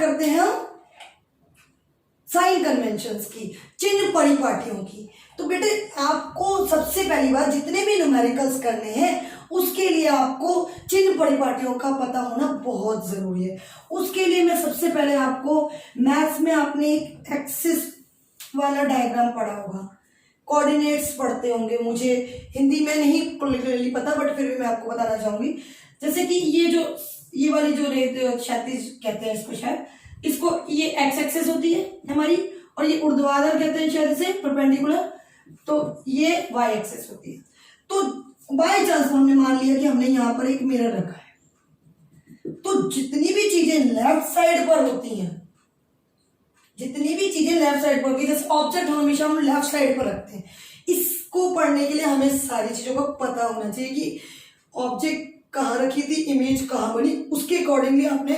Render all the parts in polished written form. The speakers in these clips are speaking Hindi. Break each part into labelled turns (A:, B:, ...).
A: करते हैं हम साइन कन्वेंशंस की, चिन्ह परिपाटियों की। तो बेटे आपको सबसे पहली बात जितने भी न्यूमेरिकल्स करने हैं उसके लिए आपको चिन्ह परिपाटियों का पता होना बहुत जरूरी है। उसके लिए मैं सबसे पहले आपको मैथ्स में आपने एक एक्सिस वाला डायग्राम पढ़ा होगा, कोऑर्डिनेट्स पढ़ते होंगे, मुझे हिंदी में नहीं क्लियरली पता बट फिर भी मैं आपको बताना चाहूंगी। जैसे कि ये वाली जो क्षैतिज कहते हैं इसको, शायद इसको ये एक्स एक्सिस होती है हमारी, और ये ऊर्ध्वाधर कहते हैं शायद इसे परपेंडिकुलर, तो ये वाई एक्सिस होती है। तो बाय चांस हमने मान लिया कि हमने यहाँ पर एक मिरर रखा है, तो जितनी भी चीजें लेफ्ट साइड पर होती हैं, जितनी भी चीजें लेफ्ट साइड पर होती है, जैसे ऑब्जेक्ट हमेशा हम लेफ्ट साइड पर रखते हैं, इसको पढ़ने के लिए हमें सारी चीजों का पता होना चाहिए कि ऑब्जेक्ट कहाँ रखी थी, इमेज कहाँ बनी, उसके अकॉर्डिंगली आपने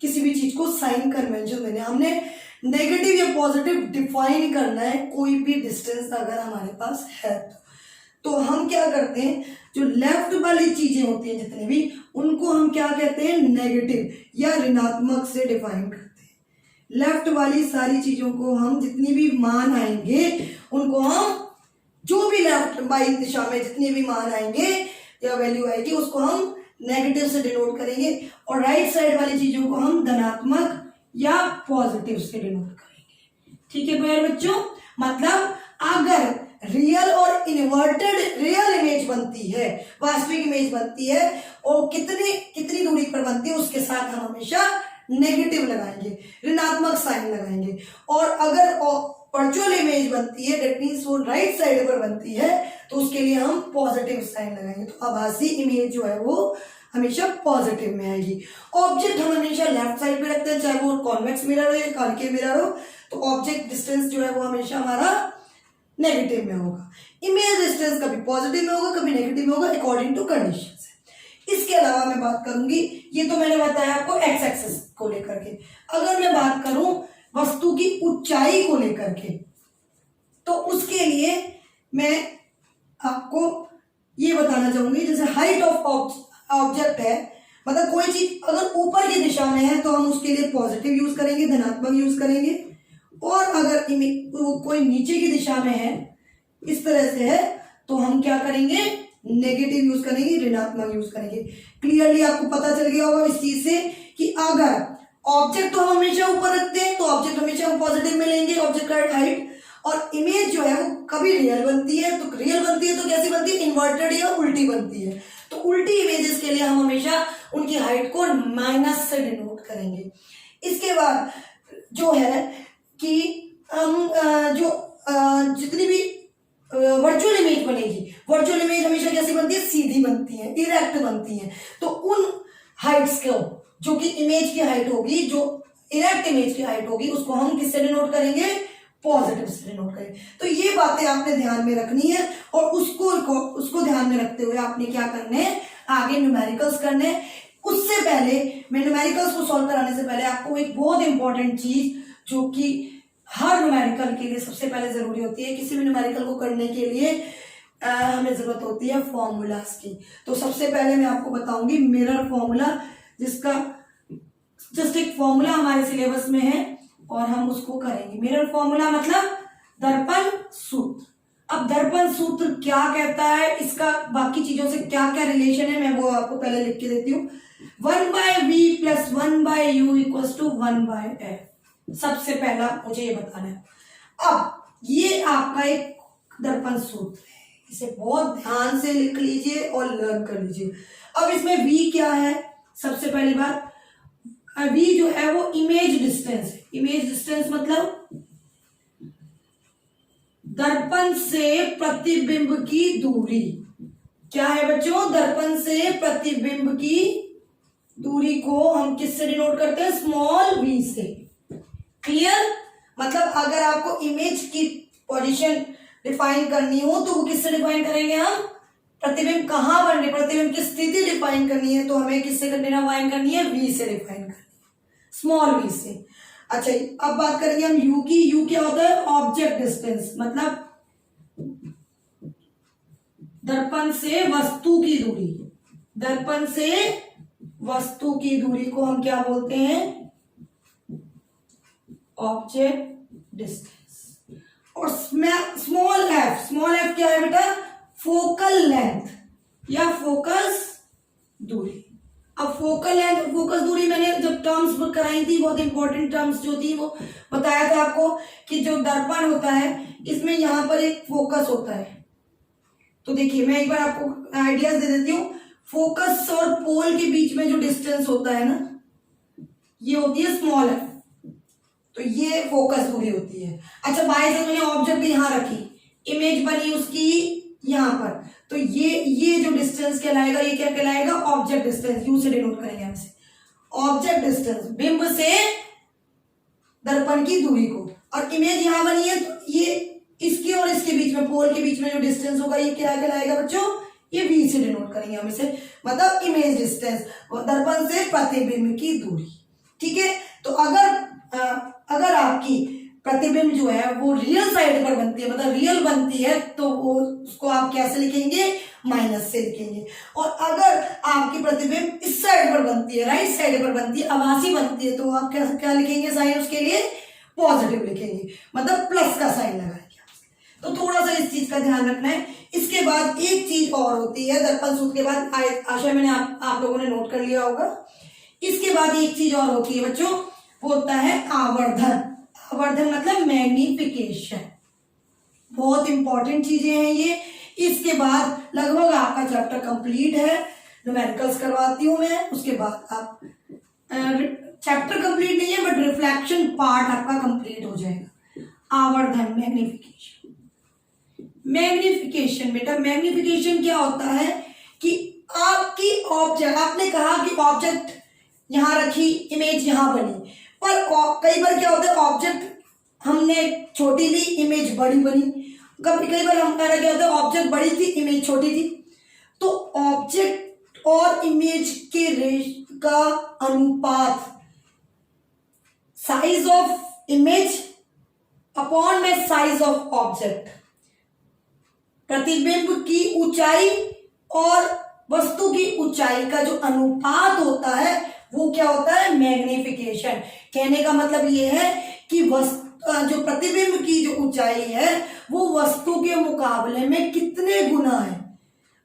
A: किसी भी चीज को साइन कन्वेंशन देने, हमने नेगेटिव या पॉजिटिव डिफाइन करना है कोई भी डिस्टेंस अगर हमारे पास है तो हम क्या करते हैं, जो लेफ्ट वाली चीजें होती हैं जितनी भी, उनको हम क्या कहते हैं, नेगेटिव या ऋणात्मक से डिफाइन करते हैं। लेफ्ट वाली सारी चीजों को हम जितनी भी मान आएंगे उनको हम, जो भी लेफ्ट बाई दिशा में जितने भी मान आएंगे या वैल्यू आएगी उसको हम नेगेटिव से डिनोट करेंगे, और राइट साइड वाली चीजों को हम धनात्मक या पॉजिटिव से डिनोट करेंगे। ठीक है प्यारे बच्चों, मतलब अगर रियल और इन्वर्टेड रियल इमेज बनती है, वास्तविक इमेज बनती है, और कितनी दूरी पर बनती है उसके साथ हम हमेशा नेगेटिव लगाएंगे, ऋणात्मक साइन लगाएंगे। और अगर वर्चुअल इमेज बनती है, दैट मींस वो राइट साइड पर बनती है, तो उसके लिए हम पॉजिटिव साइन लगाएंगे। तो आभासी इमेज जो है वो हमेशा पॉजिटिव में आएगी। ऑब्जेक्ट हम हमेशा लेफ्ट साइड पे रखते हैं, चाहे वो कॉन्वेक्स मिरर हो या कॉनकेव मिरर हो, तो ऑब्जेक्ट डिस्टेंस जो है वो हमेशा हमारा नेगेटिव में होगा। इमेज डिस्टेंस कभी पॉजिटिव में होगा, कभी नेगेटिव में होगा, अकॉर्डिंग टू कंडीशंस। इसके अलावा मैं बात करूंगी, ये तो मैंने बताया आपको एक्स एक्सिस को लेकर के। अगर मैं बात करूं वस्तु की ऊंचाई को लेकर के, तो उसके लिए मैं आपको ये बताना चाहूंगी, जैसे हाइट ऑफ ऑब्जेक्ट है, मतलब कोई चीज अगर ऊपर की दिशा में है तो हम उसके लिए पॉजिटिव यूज करेंगे, धनात्मक यूज करेंगे, और अगर कोई नीचे की दिशा में है, इस तरह से है, तो हम क्या करेंगे, नेगेटिव यूज करेंगे, ऋणात्मक यूज करेंगे। क्लियरली आपको पता चल गया होगा इस चीज से कि अगर ऑब्जेक्ट तो हम हमेशा ऊपर रखते हैं तो ऑब्जेक्ट हमेशा हम पॉजिटिव में लेंगे, ऑब्जेक्ट का हाइट, और इमेज जो है वो कभी रियल बनती है, तो रियल बनती है तो कैसी बनती है, इन्वर्टेड या उल्टी बनती है। तो उल्टी इमेजेस के लिए हम हमेशा उनकी हाइट को माइनस से डिनोट करेंगे। इसके बाद जो है कि हम जितनी भी वर्चुअल इमेज बनेगी, वर्चुअल इमेज हमेशा कैसी बनती है, सीधी बनती है, इरेक्ट बनती है। तो उन हाइट्स को, जो कि इमेज की हाइट होगी, जो इरेक्ट इमेज की हाइट होगी, उसको हम किससे डिनोट करेंगे, पॉजिटिव से डिनोट करेंगे। तो ये बातें आपने ध्यान में रखनी है, और उसको ध्यान में रखते हुए आपने क्या करने हैं, आगे न्यूमेरिकल्स करने। उससे पहले मैं न्यूमेरिकल्स को सॉल्व कराने से पहले आपको एक बहुत इंपॉर्टेंट चीज, जो कि हर न्यूमेरिकल के लिए सबसे पहले जरूरी होती है, किसी भी न्यूमेरिकल को करने के लिए हमें जरूरत होती है फॉर्मूलाज की। तो सबसे पहले मैं आपको बताऊंगी मिरर फॉर्मूला, जिसका जस्ट एक फॉर्मूला हमारे सिलेबस में है और हम उसको करेंगे। मिरर फॉर्मूला मतलब दर्पण सूत्र। अब दर्पण सूत्र क्या कहता है, इसका बाकी चीजों से क्या क्या रिलेशन है, मैं वो आपको पहले लिख के देती हूँ। 1/v + 1/u = 1/f। सबसे पहला मुझे ये बताना है। अब ये आपका एक दर्पण सूत्र है, इसे बहुत ध्यान से लिख लीजिए और लर्न कर लीजिए। अब इसमें v क्या है, सबसे पहली बात v जो है वो इमेज डिस्टेंस है। इमेज डिस्टेंस मतलब दर्पण से प्रतिबिंब की दूरी। क्या है बच्चों, दर्पण से प्रतिबिंब की दूरी को हम किससे डिनोट करते हैं, स्मॉल v से। क्लियर, मतलब अगर आपको इमेज की पोजीशन डिफाइन करनी हो तो वो किससे डिफाइन करेंगे हम, प्रतिबिंब कहां बन रहे, प्रतिबिंब की स्थिति डिफाइन करनी है तो हमें किससे डिफाइन करनी है, v से डिफाइन करनी है, स्मॉल v से। अच्छा, अब बात करेंगे हम u की। u क्या होता है, ऑब्जेक्ट डिस्टेंस, मतलब दर्पण से वस्तु की दूरी। दर्पण से वस्तु की दूरी को हम क्या बोलते हैं, ऑब्जेक्ट डिस्टेंस। और स्मॉल एफ क्या है बेटा? फोकल लेंथ या फोकस दूरी। अब फोकल लेंथ, फोकस दूरी मैंने जब टर्म्स कराई थी, बहुत इंपॉर्टेंट टर्म्स जो थी वो बताया था आपको कि जो दर्पण होता है इसमें यहां पर एक फोकस होता है। तो देखिए मैं एक बार आपको आइडियाज दे देती हूँ। फोकस और पोल के बीच में जो डिस्टेंस होता है ना, ये होती है स्मॉल एफ। तो ये फोकस दूरी होती है। अच्छा बाय चांस मैंने ऑब्जेक्ट यहाँ रखी, इमेज बनी उसकी यहाँ पर, तो ये जो डिस्टेंस कहलाएगा, ये क्या कहलाएगा? Object distance. यू से डिनोट करेंगे हम इसे, ऑब्जेक्ट डिस्टेंस, बिंब से दर्पण की दूरी को। और इमेज यहाँ बनी है, तो ये इसके और इसके बीच में, पोल के बीच में जो डिस्टेंस होगा, ये क्या कहलाएगा बच्चों? ये v से डिनोट करेंगे हम इसे, मतलब इमेज डिस्टेंस, दर्पण से प्रतिबिंब की दूरी। ठीक है, तो अगर आपकी प्रतिबिंब जो है वो रियल साइड पर बनती है, मतलब रियल बनती है, तो वो उसको आप कैसे लिखेंगे? माइनस से लिखेंगे। और अगर आपकी प्रतिबिंब इस साइड पर बनती है, राइट साइड पर बनती है, आभासी बनती है, तो आप क्या लिखेंगे? साइन उसके लिए पॉजिटिव लिखेंगे, मतलब प्लस का साइन लगाएंगे। तो थोड़ा सा इस चीज का ध्यान रखना है। इसके बाद एक चीज और होती है दर्पण सूत्र के बाद, आशा मैंने आप लोगों ने नोट कर लिया होगा। इसके बाद एक चीज और होती है बच्चों, वो होता है आवर्धन। आवर्धन मतलब मैग्निफिकेशन। बहुत इंपॉर्टेंट चीजें हैं ये। इसके बाद लगभग आपका चैप्टर कंप्लीट है। न्यूमेरिकल्स करवाती हूं मैं, उसके बाद आप चैप्टर कंप्लीट नहीं है बट रिफ्लेक्शन पार्ट आपका कंप्लीट हो जाएगा। आवर्धन, मैग्निफिकेशन। मैग्निफिकेशन बेटा, मैग्निफिकेशन क्या होता है कि आपकी ऑब्जेक्ट, आपने कहा कि ऑब्जेक्ट यहां रखी, इमेज यहां बनी, पर कई बार क्या होता है, ऑब्जेक्ट हमने छोटी ली, इमेज बड़ी बनी। कई बार हम कह रहे क्या होता है, ऑब्जेक्ट बड़ी थी, इमेज छोटी थी। तो ऑब्जेक्ट और इमेज के रेशो का अनुपात, साइज ऑफ इमेज अपॉन में साइज ऑफ ऑब्जेक्ट, प्रतिबिंब की ऊंचाई और वस्तु की ऊंचाई का जो अनुपात होता है वो क्या होता है? मैग्निफिकेशन। कहने का मतलब ये है कि जो प्रतिबिंब की जो ऊंचाई है वो वस्तु के मुकाबले में कितने गुना है।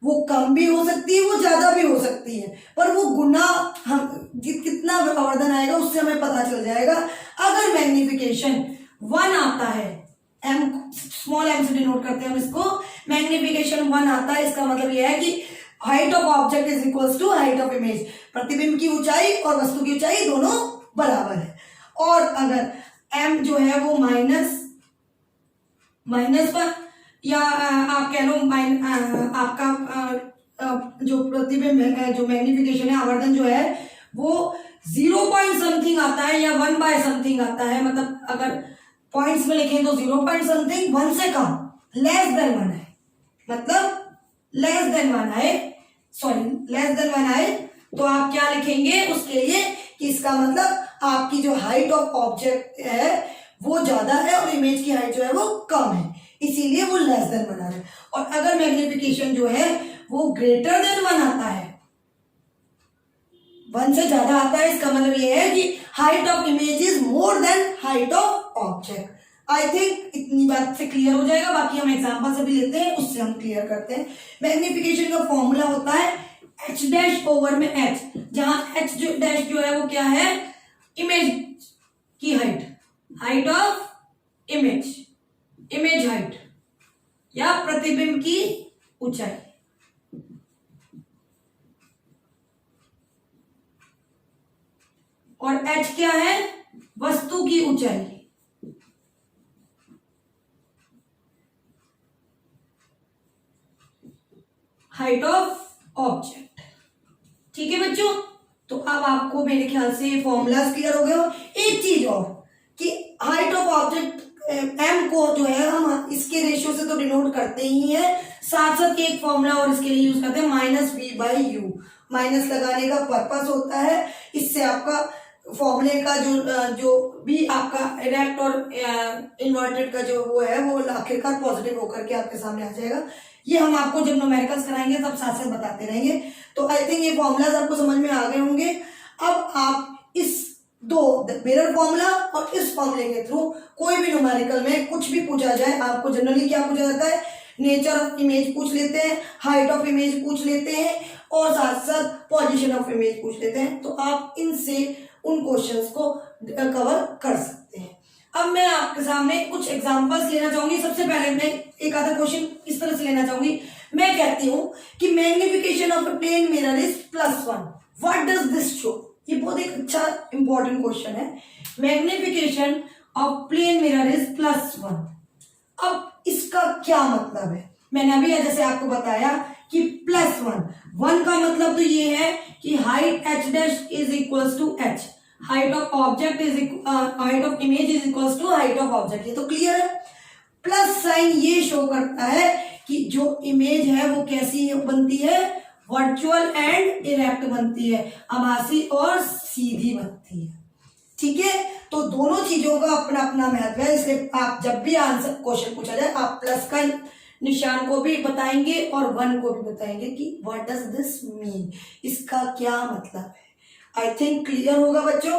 A: वो कम भी हो सकती है, वो ज्यादा भी हो सकती है, पर वो गुना हम कितना आवर्धन आएगा उससे हमें पता चल जाएगा। अगर मैग्निफिकेशन 1 आता है, एम स्मॉल एम से डिनोट करते हैं हम इसको, मैग्निफिकेशन 1 आता है, इसका मतलब यह है कि height of object is equals to height of image. प्रतिबिंब की ऊंचाई और वस्तु की ऊंचाई दोनों बराबर है। और अगर m जो है वो माइनस पर, या आप कह लो आपका जो प्रतिबिंब है, जो मैग्निफिकेशन है, आवर्धन जो है वो 0 पॉइंट समथिंग आता है या 1 बाय समथिंग आता है। मतलब अगर पॉइंट्स में लिखें तो 0 पॉइंट समथिंग, 1 से कम, लेस देन 1 है, मतलब लेस देन 1 आए, लेस देन 1 आए तो आप क्या लिखेंगे उसके लिए कि इसका मतलब आपकी जो हाइट ऑफ ऑब्जेक्ट है वो ज्यादा है और इमेज की हाइट जो है वो कम है, इसीलिए वो लेस देन 1 आ रहा है। और अगर मैग्निफिकेशन जो है वो ग्रेटर देन 1 आता है, 1 से ज्यादा आता है, इसका मतलब ये है कि height of image is more than height of object. I think इतनी बात से क्लियर हो जाएगा। बाकी हम एग्जांपल से भी लेते हैं, उससे हम क्लियर करते हैं। मैग्निफिकेशन का फॉर्मूला होता है h डैश ओवर में h, जहां h जो डैश जो है वो क्या है? इमेज की height, height of image, image height या प्रतिबिंब की ऊंचाई। और h क्या है? वस्तु की ऊंचाई। Height of object. ठीक है बच्चों, तो अब आपको मेरे ख्याल से फॉर्मूलाज क्लियर हो गए हो। एक चीज और कि हाइट ऑफ ऑब्जेक्ट m को जो है हम इसके रेशियो से तो डिनोट करते ही हैं, साथ साथ एक फॉर्मूला और इसके लिए यूज करते हैं, -v/u। माइनस लगाने का पर्पस होता है, इससे आपका फॉर्मूले का जो भी आपका डायरेक्ट और इन्वर्टेड का जो वो है वो आखिरकार पॉजिटिव होकर के आपके सामने आ जाएगा। ये हम आपको जब न्यूमेरिकल्स कराएंगे तब साथ साथ बताते रहेंगे। तो आई थिंक ये फॉर्मूलाज आपको समझ में आ गए होंगे। अब आप इस दो मिरर फॉर्मूला और इस फॉर्मूले के थ्रू कोई भी न्यूमेरिकल में कुछ भी पूछा जाए, आपको जनरली क्या पूछा जाता है, नेचर ऑफ इमेज पूछ लेते हैं, हाइट ऑफ इमेज पूछ लेते हैं और साथ साथ पोजीशन ऑफ इमेज पूछ लेते हैं। तो आप इनसे उन क्वेश्चंस को कवर कर सकते हैं। अब मैं आपके सामने कुछ एग्जांपल्स लेना चाहूंगी। सबसे पहले मैं एक आधा क्वेश्चन इस तरह से लेना चाहूंगी। मैं कहती हूं कि magnification of a plane mirror is +1, what does this show. ये बहुत एक अच्छा इंपॉर्टेंट क्वेश्चन है। Magnification of plane mirror is +1। अब इसका क्या मतलब है, मैंने अभी जैसे आपको बताया कि +1 का मतलब तो ये है कि height h' is equals to h, height of object height of image is equals to height of object. ये तो क्लियर है। प्लस साइन ये शो करता है कि जो इमेज है वो कैसी बनती है, वर्चुअल एंड इरेक्ट बनती है, आभासी और सीधी बनती है। ठीक है, तो दोनों चीजों का अपना अपना महत्व है, इसलिए आप जब भी आंसर क्वेश्चन पूछा जाए आप प्लस का निशान को भी बताएंगे और 1 को भी बताएंगे कि व्हाट डज दिस मीन, इसका क्या मतलब है। आई थिंक क्लियर होगा बच्चों।